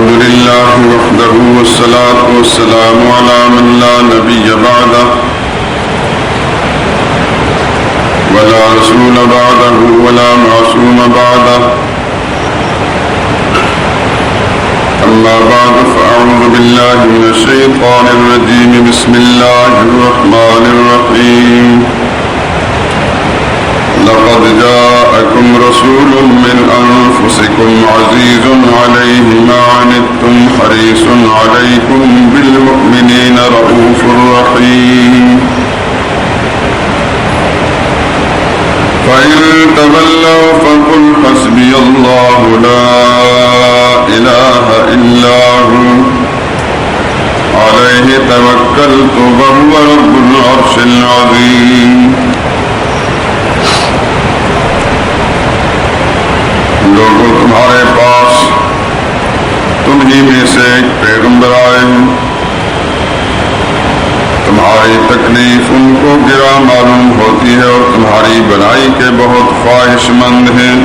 الحمد لله وحده والصلاة والسلام على من لا نبي بعده ولا رسول بعده ولا معصوم بعده أما بعد فأعوذ بالله من الشيطان الرجيم بسم الله الرحمن الرحيم لقد جاءكم رسول من أنفسكم عزيز عليه ما عنتم حريص عليكم بالمؤمنين رؤوف رحيم فإن تولوا فقل حسبي الله لا إله إلا هو عليه توكلت وهو رب العرش العظيم لوگوں تمہارے پاس تم ہی میں سے ایک پیغمبر آئے ہیں، تمہاری تکلیف ان کو گرا معلوم ہوتی ہے اور تمہاری بھلائی کے بہت خواہش مند ہیں،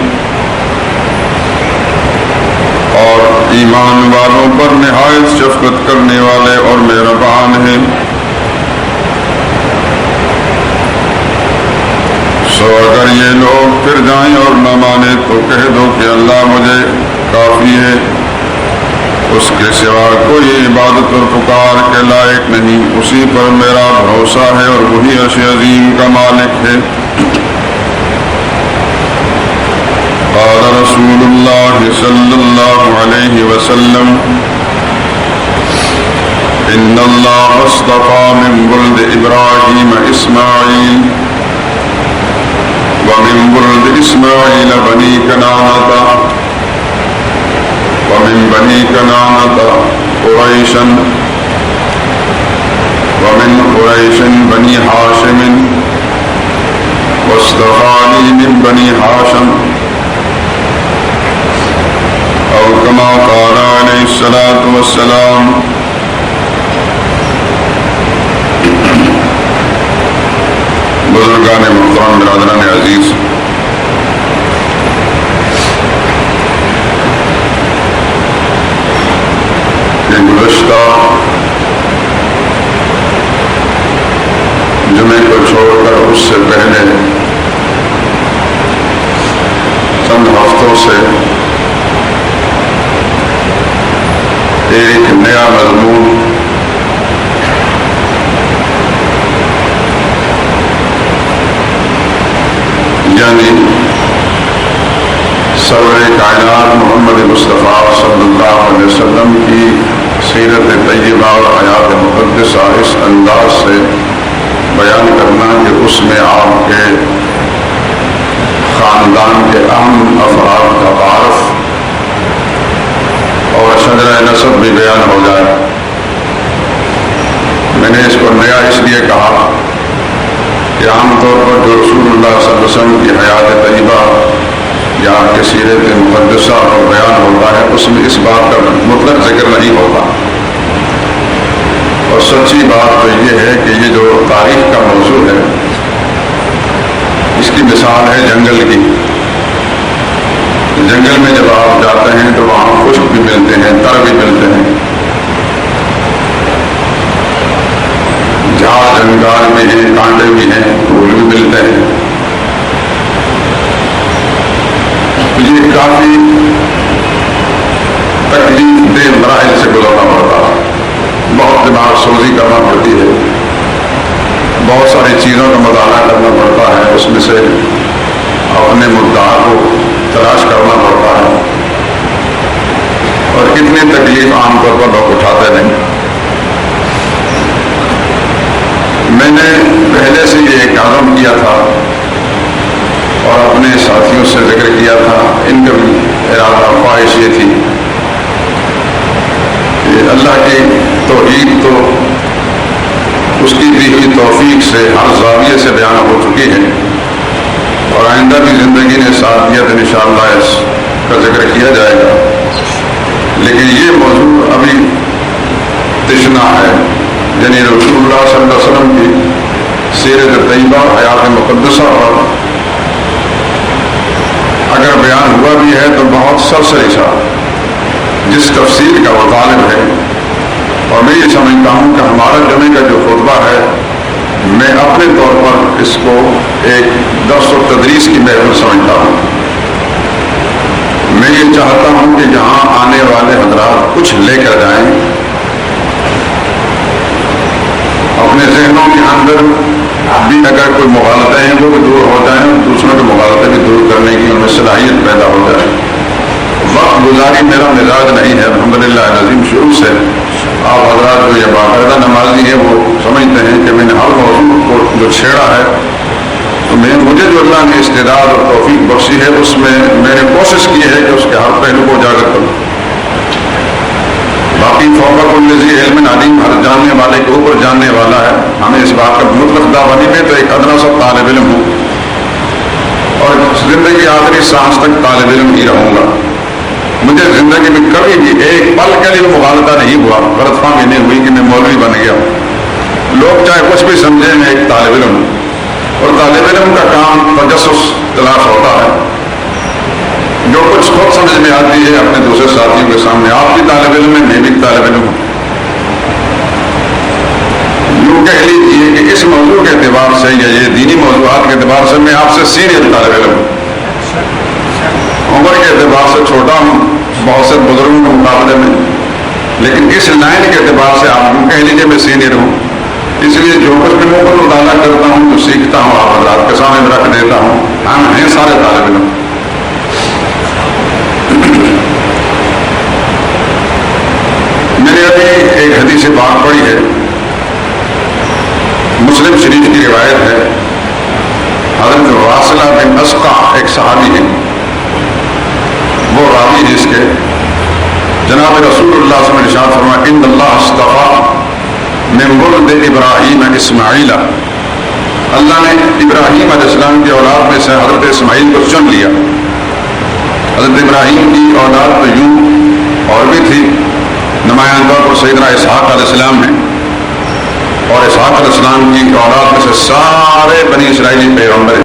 اور ایمان والوں پر نہایت شفقت کرنے والے اور مہربان ہیں۔ سو اگر یہ لوگ پھر جائیں اور نہ مانے تو کہہ دو کہ اللہ مجھے کافی ہے، اس کے سوا کوئی عبادت اور پکار کے لائق نہیں، اسی پر میرا بھروسہ ہے اور وہی عرش عظیم کا مالک ہے۔ قال رسول اللہ صلی اللہ علیہ وسلم ان اللہ اصطفى من ولد ابراہیم اسماعیل ومن ولد اسماعیل بنی کنانہ ومن بنی کنانہ قریشا ومن قریش بنی ہاشم واصطفانی من بنی ہاشم او کما قال علیہ الصلاۃ والسلام۔ بزرگان محترم، برادران عزیز، کہ گزشتہ جمعے کو چھوڑ کر اس سے پہلے چند ہفتوں سے ایک نیا مضمون یعنی سرور کائنات محمد مصطفیٰ صلی اللہ علیہ وسلم کی سیرت طیبہ اور حیات مقدسہ اس انداز سے بیان کرنا کہ اس میں آپ کے خاندان کے اہم افراد کا تعارف اور شجرہ نسب بھی بیان ہو جائے۔ میں نے اس کو نیا اس لیے کہا کہ عام طور پر جو رسول اللہ صلی اللہ علیہ وسلم کی حیات طیبہ یا کہ سیرت مقدسہ اور بیان ہوتا ہے، اس میں اس بات کا مطلق ذکر نہیں ہوتا، اور سچی بات تو یہ ہے کہ یہ جو تاریخ کا موضوع ہے اس کی مثال ہے جنگل کی۔ جنگل میں جب آپ جاتے ہیں تو وہاں خشک بھی ملتے ہیں، تر بھی ملتے ہیں، جھاڑ جنگال بھی ہیں، کانٹے بھی ہیں، پھول بھی ملتے ہیں۔ یہ کافی تکلیف دہ مراحل سے گزرنا پڑتا ہے، بہت دماغ سوزی کرنا پڑتی ہے، بہت ساری چیزوں کا مطالعہ کرنا پڑتا ہے، اس میں سے اپنے مدعا کو تلاش کرنا پڑتا ہے، اور اتنی تکلیف عام طور پر لوگ اٹھاتے نہیں۔ میں نے پہلے سے یہ ایک عزم کیا تھا اور اپنے ساتھیوں سے ذکر کیا تھا، ان کا بھی ارادہ خواہش یہ تھی کہ اللہ کی توحید تو اس کی دی ہوئی توفیق سے ہر زاویے سے بیان ہو چکی ہے، اور آئندہ بھی زندگی نے ساتھ دیا تو انشاءاللہ اس کا ذکر کیا جائے گا، لیکن یہ موضوع ابھی تشنا ہے، یعنی رسول اللہ صلی اللہ علیہ وسلم کی سیرت طیبہ حیات مقدسہ پر اگر بیان ہوا بھی ہے تو بہت سرسری سا، جس تفسیر کا وہ طالب ہے، اور میں یہ سمجھتا ہوں کہ ہمارا جمعے کا جو خطبہ ہے، میں اپنے طور پر اس کو ایک درس و تدریس کی محفل سمجھتا ہوں۔ میں یہ چاہتا ہوں کہ یہاں آنے والے حضرات کچھ لے کر جائیں، اپنے ذہنوں کے اندر بھی اگر کوئی مغالطے ہیں وہ بھی دور ہو جائیں، دوسروں کے مغالطے بھی دور کرنے کی ان میں صلاحیت پیدا ہو جائے۔ وقت گزاری میرا مزاج نہیں ہے، الحمدللہ العظیم، شروع سے آپ حضرات جو یہ باقاعدہ نمازی ہے وہ سمجھتے ہیں کہ میں نے ہر موضوع کو جو چھیڑا ہے، تو مجھے جو اللہ نے استعداد اور توفیق بخشی ہے، اس میں میں نے کوشش کی ہے کہ اس کے ہر پہلو کو اجاگر کروں۔ باقی فوق کل ذی علم علیم، ہر جاننے والے کے اوپر جاننے والا ہے، ہمیں اس بات کا مطلق دعویٰ نہیں، میں تو ایک ادنا سا طالب علم ہوں، اور زندگی آخری سانس تک طالب علم ہی رہوں گا۔ مجھے زندگی میں کبھی بھی ایک پل کے لیے مغالطہ نہیں ہوا، غلط فہمی نہیں ہوئی کہ میں مولوی بن گیا ہوں۔ لوگ چاہے کچھ بھی سمجھیں، میں ایک طالب علم ہوں، اور طالب علم کا کام تجسس تلاش ہوتا ہے، جو کچھ خود سمجھ میں آتی ہے اپنے دوسرے ساتھیوں کے سامنے۔ آپ بھی طالب علم ہیں، میں بھی طالب علم ہوں۔ یوں کہہ لیجیے کہ اس موضوع کے اعتبار سے یا یہ دینی موضوعات کے اعتبار سے میں آپ سے سینئر طالب علم ہوں، عمر کے اعتبار سے چھوٹا ہوں بہت سے بزرگوں کے مقابلے میں، لیکن اس لائن کے اعتبار سے آپ یوں کہہ لیجیے میں سینئر ہوں۔ اس لیے جو کچھ بھی میں مطالعہ کرتا ہوں، جو سیکھتا ہوں، آپ حضرات کے سامنے رکھ دیتا ہوں۔ ہم ہیں سارے طالب علم۔ میں نے ابھی ایک حدیث پاک پڑھی ہے، مسلم شریف کی روایت ہے، حضرت واصلہ بن اسقع ایک صحابی ہے، وہ راوی ہے اس کے، جناب رسول اللہ صلی اللہ علیہ وسلم نے ارشاد فرمایا ان اللہ اصطفیٰ من ولد ابراہیم اسماعیل، اللہ نے ابراہیم علیہ السلام کی اولاد میں سے حضرت اسماعیل کو چن لیا۔ حضرت ابراہیم کی اولاد تو یوں اور بھی تھی، نمایاں طور پر سیدنا اسحاق علیہ السلام ہیں، اور اسحاق علیہ السلام کی اولاد میں سے سارے بنی اسرائیلی پیغمبر